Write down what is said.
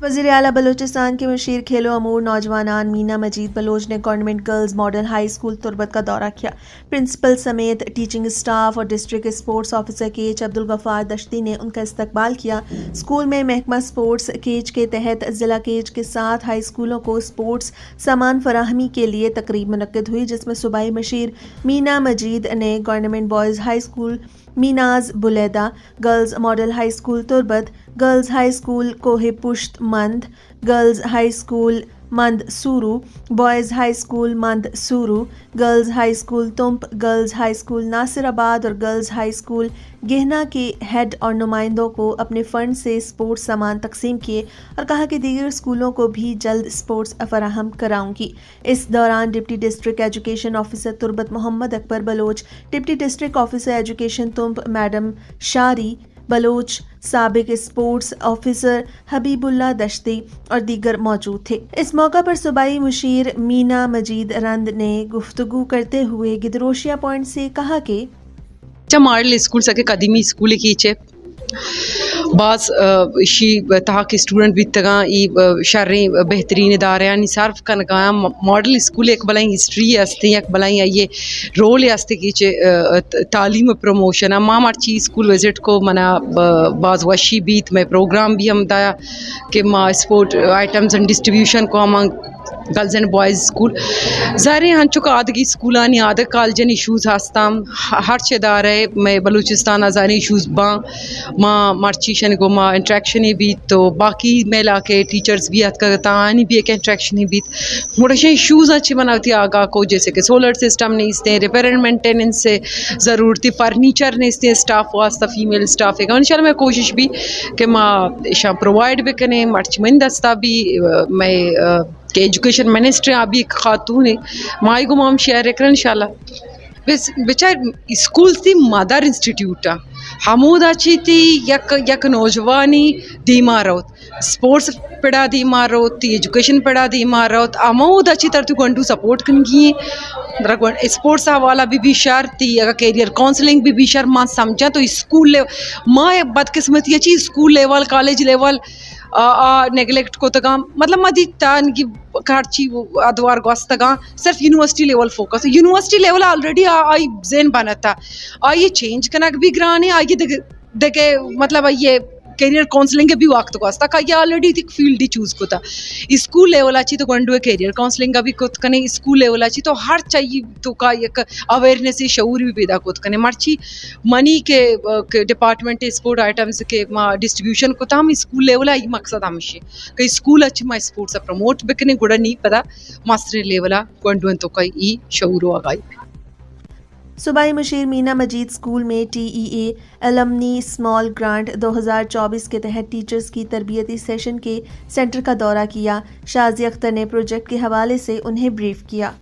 وزیر اعلیٰ بلوچستان کے مشیر کھیل و امور نوجوانان مینا مجید بلوچ نے government girls model high school Turbat کا دورہ کیا۔ پرنسپل سمیت ٹیچنگ اسٹاف اور district sports officer Kech Abdul Ghaffar Dashti نے ان کا استقبال کیا۔ اسکول میں محکمہ اسپورٹس کیچ کے تحت ضلع کیچ کے ساتھ ہائی اسکولوں کو اسپورٹس سامان فراہمی کے لیے تقریب منعقد ہوئی، جس میں صوبائی مشیر مینا مجید نے government boys high school Menaz Buleda, girls model high school Turbat, girls high school Koh Pusht مند، گرلز ہائی اسکول مند سورو، boys high school Mand Soro, girls high school Tump, girls high school Nasirabad اور گرلز ہائی اسکول گہنا کے ہیڈ اور نمائندوں کو اپنے فنڈ سے اسپورٹس سامان تقسیم کیے اور کہا کہ دیگر اسکولوں کو بھی جلد اسپورٹس فراہم کراؤں گی۔ اس دوران deputy district education officer Turbat Muhammad Akbar Baloch, deputy district officer education Tump madam Shari Baloch, سابق اسپورٹس آفیسر حبیب اللہ دشتی اور دیگر موجود تھے۔ اس موقع پر صوبائی مشیر مینا مجید رند نے گفتگو کرتے ہوئے گدروشیا پوائنٹ سے کہا کہ ماڈل اسکول سکے قدیمی اسکول کیچے بعض شی تہا کے اسٹوڈنٹ بھی تگاں ای شریں بہترین ادارے یعنی صرف کنگایا ماڈل اسکول ایک بلائیں ہسٹری ہستے ایک بلائیں یہ رول ہستے کیچے تعلیم پروموشن ماں مرچی اسکول وزٹ کو منا بعض وشی بیت میں پروگرام بھی ہم دایا کہ ماں اسپورٹ آئٹمز اینڈ ڈسٹریبیوشن کو ہم گرلز اینڈ بوائز اسکول ظاہر ہن چکا آدگی اسکولانی آدھے کالجن ایشوز ہستام ہر چدار ہے میں بلوچستان آزانی ایشوز ماں مرچیشن کو ماں انٹریکشن بھی تو باقی میلا کے ٹیچرز بھی ہتھ کرتا آنی بھی ایک انٹریکشن بھی موڑشن ایشوز اچھی بناتی آگاہ کو جیسے کہ سولر سسٹم نہیں استے ریپیئر اینڈ مینٹیننس سے ضرورتی فرنیچر نہیں استے اسٹاف واسطہ فیمیل اسٹاف ہے ان شاء اللہ میں کوشش بھی کہ ماں شاہ پرووائڈ بھی کریں مرچ مندستا بھی میں کہ ایجوکیشن منسٹر ابھی ایک خاتون ہے مائی کو مام شیئر کریں انشاءاللہ بس بچار اسکول تھی مدر انسٹیٹیوٹ حمود اچھی تھی یک نوجوانی دیما روت اسپورٹس پڑھا دیما روت تی ایجوکیشن پڑھا دیما روت امود اچھی طرح تو گنٹو سپورٹ کنگی اسپورٹس حوالہ بھی شرط تھی اگر کیریئر کاؤنسلنگ بھی شرط ماں سمجھا تو اسکول ماں بدقسمتی اچھی school level college level neglect کو تگا مطلب مدی تان کی کارچی ادوار گوستگا صرف university level focus university level already آئی زین بنا تھا آئیے چینج کنک بھی گرانے آئیے دیکھے مطلب یہ کیریئر کاؤنسلنگ کے بھی وقت کو آستا کہ آلریڈی ایک فیلڈ ہی چوز کو تھا اسکول لیول اچھی تو گنڈو کیریئر کاؤنسلنگ کا بھی کت کنے اسکول لیول اچھی تو ہر چاہیے تو کا ایک اویئرنیس شعور بھی پیدا کت کنے مرچی منی کے ڈپارٹمنٹ اسپورٹ آئٹمز کے ڈسٹریبیوشن کو تھا ہم اسکول لیول آئی مقصد ہمشے کہ اسکول اچھی ماں اسپورٹس پروموٹ بکنے گڑا نہیں پتا ماسٹر لیولا گنڈو تو کا ای شعور و آگائی صوبائی مشیر مینا مجید اسکول میں ٹی ای اے المنی اسمال گرانٹ 2024 کے تحت ٹیچرز کی تربیتی سیشن کے سینٹر کا دورہ کیا۔ شازی اختر نے پروجیکٹ کے حوالے سے انہیں بریف کیا۔